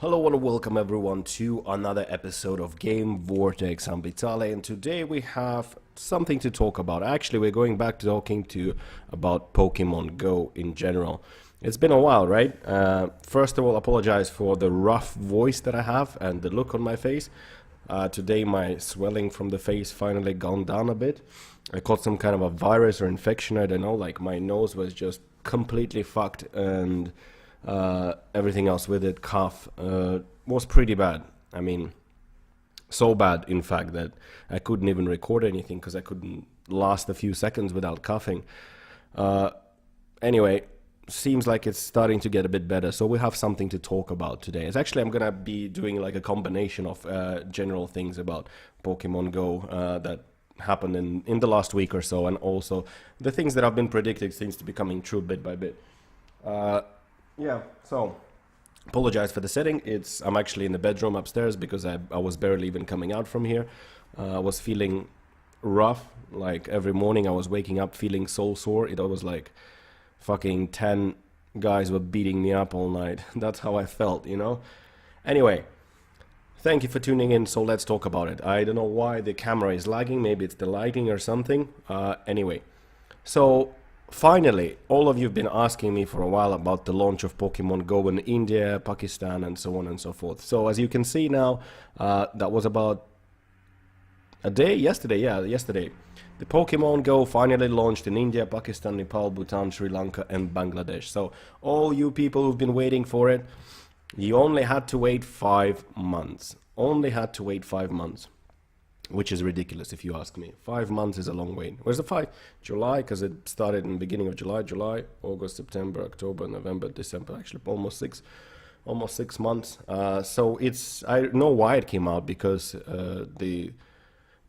Hello and welcome everyone to another episode of Game Vortex. I'm Vitale and today we have something to talk about. Actually, we're going back to talking about Pokemon Go in general. It's been a while, right? First of all, apologize for the rough voice that I have and the look on my face. Today my swelling from the face finally gone down a bit. I caught some kind of a virus or infection, I don't know, like my nose was just completely fucked and everything else with it, cough, was pretty bad. I mean, so bad, in fact, that I couldn't even record anything because I couldn't last a few seconds without coughing. Anyway, seems like it's starting to get a bit better, so we have something to talk about today. It's actually, I'm gonna be doing like a combination of general things about Pokemon Go that happened in the last week or so, and also the things that have been predicted seems to be coming true bit by bit. Yeah, so apologize for the setting. I'm actually in the bedroom upstairs because I was barely even coming out from here. I was feeling rough, like every morning I was waking up feeling so sore. It was like fucking 10 guys were beating me up all night. That's how I felt, you know? Anyway, thank you for tuning in, so let's talk about it. I don't know why the camera is lagging, maybe it's the lighting or something. Anyway, so finally, all of you have been asking me for a while about the launch of Pokemon Go in India, Pakistan, and so on and so forth. So as you can see now, that was about a day, yesterday. The Pokemon Go finally launched in India, Pakistan, Nepal, Bhutan, Sri Lanka, and Bangladesh. So all you people who've been waiting for it, you only had to wait 5 months. Only had to wait 5 months. Which is ridiculous if you ask me. 5 months is a long wait. Where's the 5? July, because it started in the beginning of July, August, September, October, November, December, actually almost six months. So I know why it came out, because the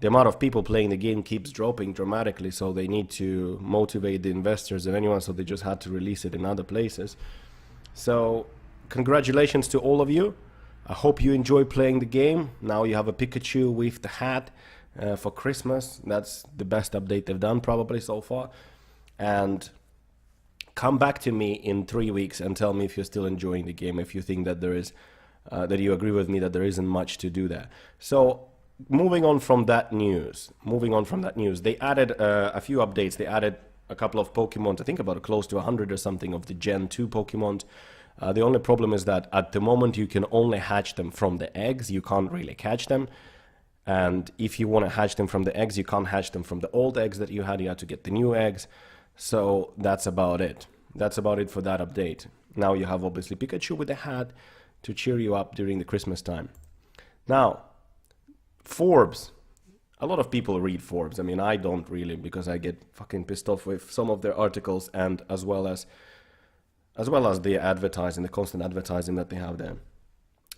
amount of people playing the game keeps dropping dramatically, so they need to motivate the investors and anyone, so they just had to release it in other places. So congratulations to all of you. I hope you enjoy playing the game. Now you have a Pikachu with the hat for Christmas. That's the best update they've done probably so far. And come back to me in 3 weeks and tell me if you're still enjoying the game, if you think that there is, that you agree with me that there isn't much to do there. So moving on from that news, they added a few updates. They added a couple of Pokemon, I think about close to 100 or something of the Gen 2 Pokemon. The only problem is that at the moment you can only hatch them from the eggs. You can't really catch them. And if you want to hatch them from the eggs, you can't hatch them from the old eggs that you had. You had to get the new eggs. So that's about it. That's about it for that update. Now you have obviously Pikachu with a hat to cheer you up during the Christmas time. Now, Forbes. A lot of people read Forbes. I mean, I don't really, because I get fucking pissed off with some of their articles, and as well as the advertising, the constant advertising that they have there.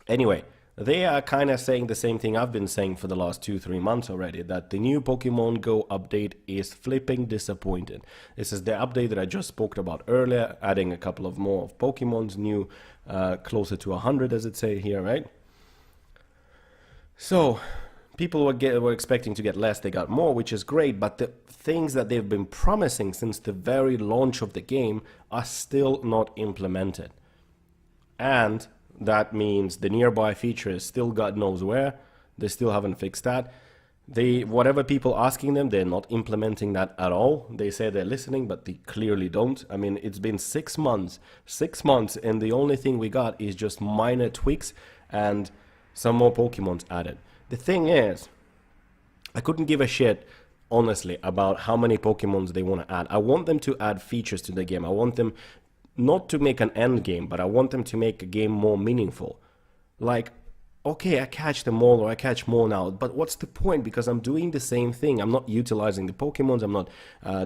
Anyway, they are kind of saying the same thing I've been saying for the last 2-3 months already, that the new Pokemon Go update is flipping disappointing. This is the update that I just spoke about earlier, adding a couple of more of Pokemon's new, closer to 100 as it say here, right? So people were expecting to get less, they got more, which is great, but the things that they've been promising since the very launch of the game are still not implemented. And that means the nearby feature is still God knows where. They still haven't fixed that. Whatever people asking them, they're not implementing that at all. They say they're listening, but they clearly don't. I mean, it's been 6 months, and the only thing we got is just minor tweaks and some more Pokemons added. The thing is, I couldn't give a shit, honestly, about how many Pokemons they want to add. I want them to add features to the game. I want them not to make an end game, but I want them to make a game more meaningful. Like, okay, I catch them all, or I catch more now, but what's the point? Because I'm doing the same thing. I'm not utilizing the Pokemons. I'm not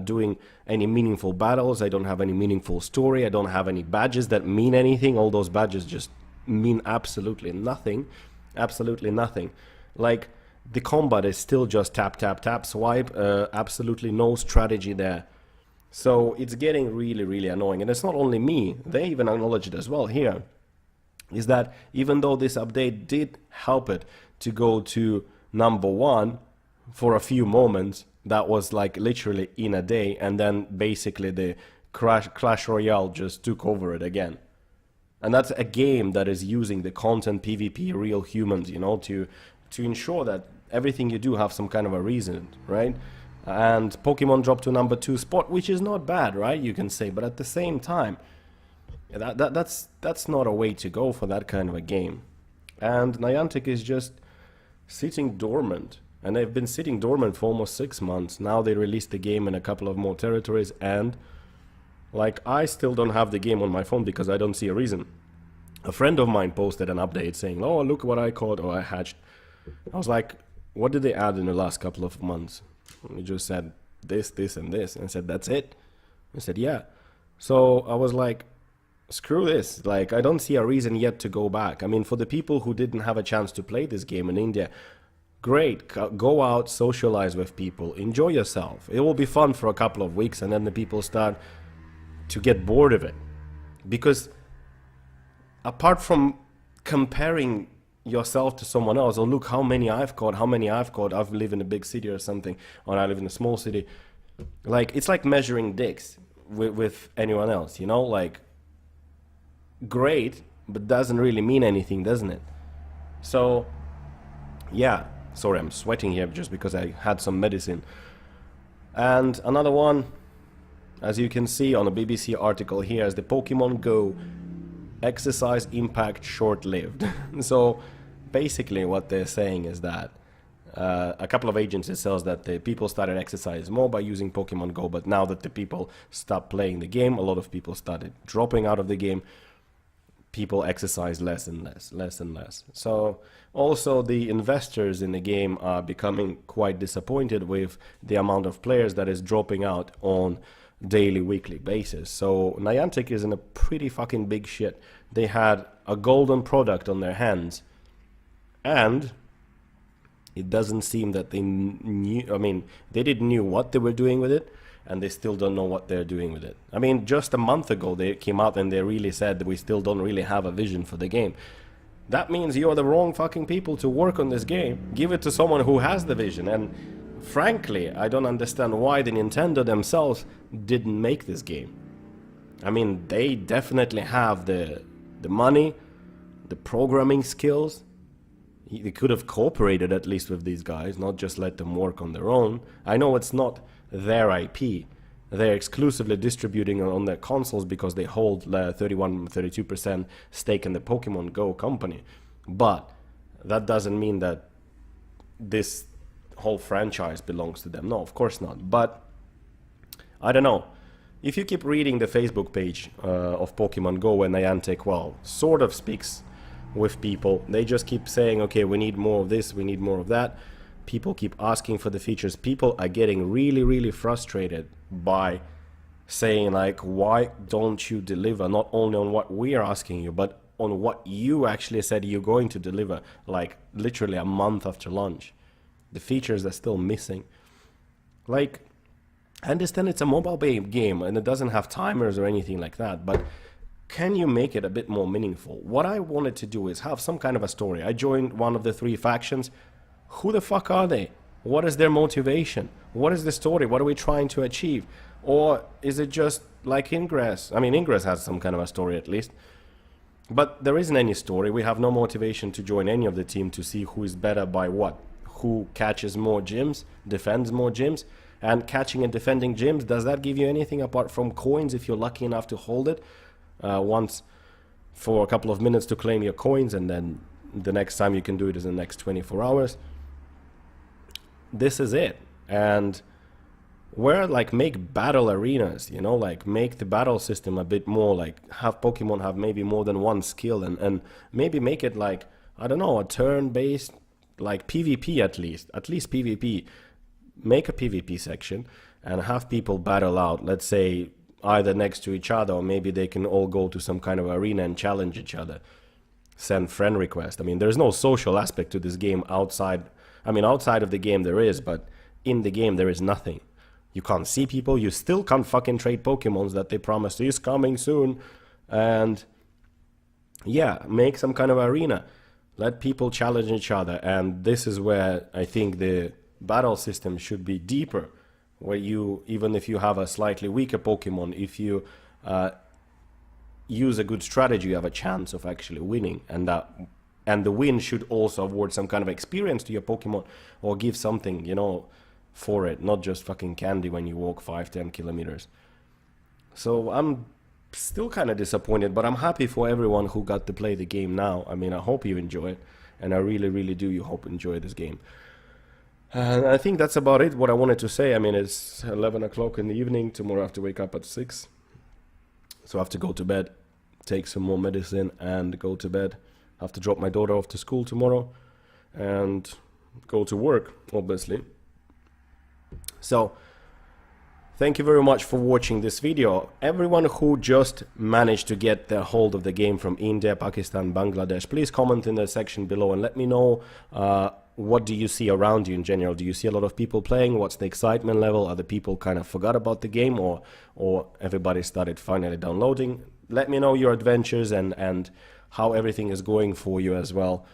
doing any meaningful battles. I don't have any meaningful story. I don't have any badges that mean anything. All those badges just mean absolutely nothing. Absolutely nothing. Like, the combat is still just tap, tap, tap, swipe, absolutely no strategy there. So it's getting really, really annoying. And it's not only me, they even acknowledge it as well here, is that even though this update did help it to go to #1 for a few moments, that was like literally in a day, and then basically the Clash Royale just took over it again. And that's a game that is using the content PvP, real humans, you know, to ensure that everything you do have some kind of a reason, right? And Pokemon dropped to number 2 spot, which is not bad, right? You can say, but at the same time, that's not a way to go for that kind of a game. And Niantic is just sitting dormant, and they've been sitting dormant for almost 6 months. Now they released the game in a couple of more territories, and like, I still don't have the game on my phone because I don't see a reason. A friend of mine posted an update saying, oh, look what I caught or I hatched. I was like, what did they add in the last couple of months? And he just said this, this, and this. And I said, that's it? I said, yeah. So I was like, screw this. Like, I don't see a reason yet to go back. I mean, for the people who didn't have a chance to play this game in India, great. Go out, socialize with people, enjoy yourself. It will be fun for a couple of weeks, and then the people start to get bored of it. Because apart from comparing yourself to someone else, or look how many I've caught, I live in a big city or something, or I live in a small city, like, it's like measuring dicks with anyone else, you know, like, great, but doesn't really mean anything, doesn't it? So yeah, sorry, I'm sweating here just because I had some medicine. And another one, as you can see on a BBC article here, is the Pokemon Go exercise impact short-lived. So basically what they're saying is that a couple of agencies says that the people started exercise more by using Pokemon Go, but now that the people stopped playing the game, a lot of people started dropping out of the game. People exercise less and less. So also the investors in the game are becoming quite disappointed with the amount of players that is dropping out on daily, weekly basis. So Niantic is in a pretty fucking big shit. They had a golden product on their hands, and it doesn't seem that they knew. I mean, they didn't knew what they were doing with it, and they still don't know what they're doing with it. I mean, just a month ago they came out and they really said that we still don't really have a vision for the game. That means you're the wrong fucking people to work on this game. Give it to someone who has the vision. And frankly, I don't understand why the Nintendo themselves didn't make this game. I mean, they definitely have the money, the programming skills. They could have cooperated at least with these guys, not just let them work on their own. I know it's not their IP. They're exclusively distributing on their consoles because they hold 32% stake in the Pokemon Go company. But that doesn't mean that this whole franchise belongs to them. No, of course not. But I don't know. If you keep reading the Facebook page of Pokemon Go, and Niantic, well, sort of speaks with people, they just keep saying, okay, we need more of this, we need more of that. People keep asking for the features. People are getting really, really frustrated by saying, like, why don't you deliver not only on what we are asking you, but on what you actually said you're going to deliver, like literally a month after launch. The features are still missing. Like, I understand it's a mobile game and it doesn't have timers or anything like that, but can you make it a bit more meaningful? What I wanted to do is have some kind of a story. I joined one of the 3 factions. Who the fuck are they? What is their motivation? What is the story? What are we trying to achieve? Or is it just like Ingress? I mean, Ingress has some kind of a story at least. But there isn't any story. We have no motivation to join any of the team to see who is better by what. Who catches more gyms, defends more gyms. And catching and defending gyms, does that give you anything apart from coins if you're lucky enough to hold it once for a couple of minutes to claim your coins, and then the next time you can do it is in the next 24 hours. This is it. And where, like, make battle arenas, you know, like make the battle system a bit more, like have Pokemon have maybe more than one skill, and maybe make it like, I don't know, a turn-based, like PvP at least PvP. Make a PvP section and have people battle out, let's say, either next to each other, or maybe they can all go to some kind of arena and challenge each other. Send friend requests. I mean, there's no social aspect to this game outside. I mean, outside of the game there is, but in the game there is nothing. You can't see people. You still can't fucking trade Pokemons that they promised is coming soon. And yeah, make some kind of arena. Let people challenge each other. And this is where I think the battle system should be deeper, where you, even if you have a slightly weaker Pokemon, if you use a good strategy, you have a chance of actually winning, and the win should also award some kind of experience to your Pokemon, or give something, you know, for it, not just fucking candy when you walk 5-10 kilometers. So I'm still kind of disappointed, but I'm happy for everyone who got to play the game now. I mean, I hope you enjoy it, and I really, really do hope you enjoy this game. And I think that's about it, what I wanted to say. I mean, it's 11 o'clock in the evening. Tomorrow I have to wake up at 6. So I have to go to bed, take some more medicine, and go to bed. I have to drop my daughter off to school tomorrow, and go to work, obviously. So, thank you very much for watching this video. Everyone who just managed to get their hold of the game from India, Pakistan, Bangladesh, please comment in the section below and let me know what do you see around you in general. Do you see a lot of people playing? What's the excitement level? Are the people kind of forgot about the game, or everybody started finally downloading? Let me know your adventures and how everything is going for you as well.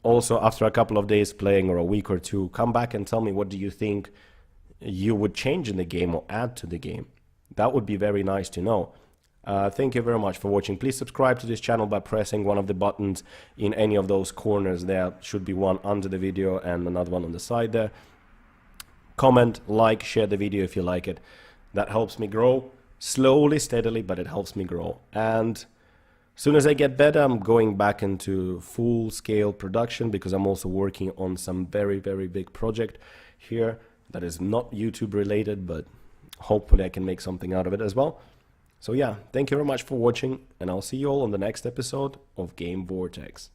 Also, after a couple of days playing, or a week or two, come back and tell me what do you think you would change in the game or add to the game. That would be very nice to know. Thank you very much for watching. Please subscribe to this channel by pressing one of the buttons in any of those corners. There should be one under the video and another one on the side there. Comment, like, share the video if you like it. That helps me grow, slowly, steadily, but it helps me grow. And as soon as I get better, I'm going back into full-scale production, because I'm also working on some very, very big project here that is not YouTube related, but hopefully I can make something out of it as well. So yeah, thank you very much for watching, and I'll see you all on the next episode of Game Vortex.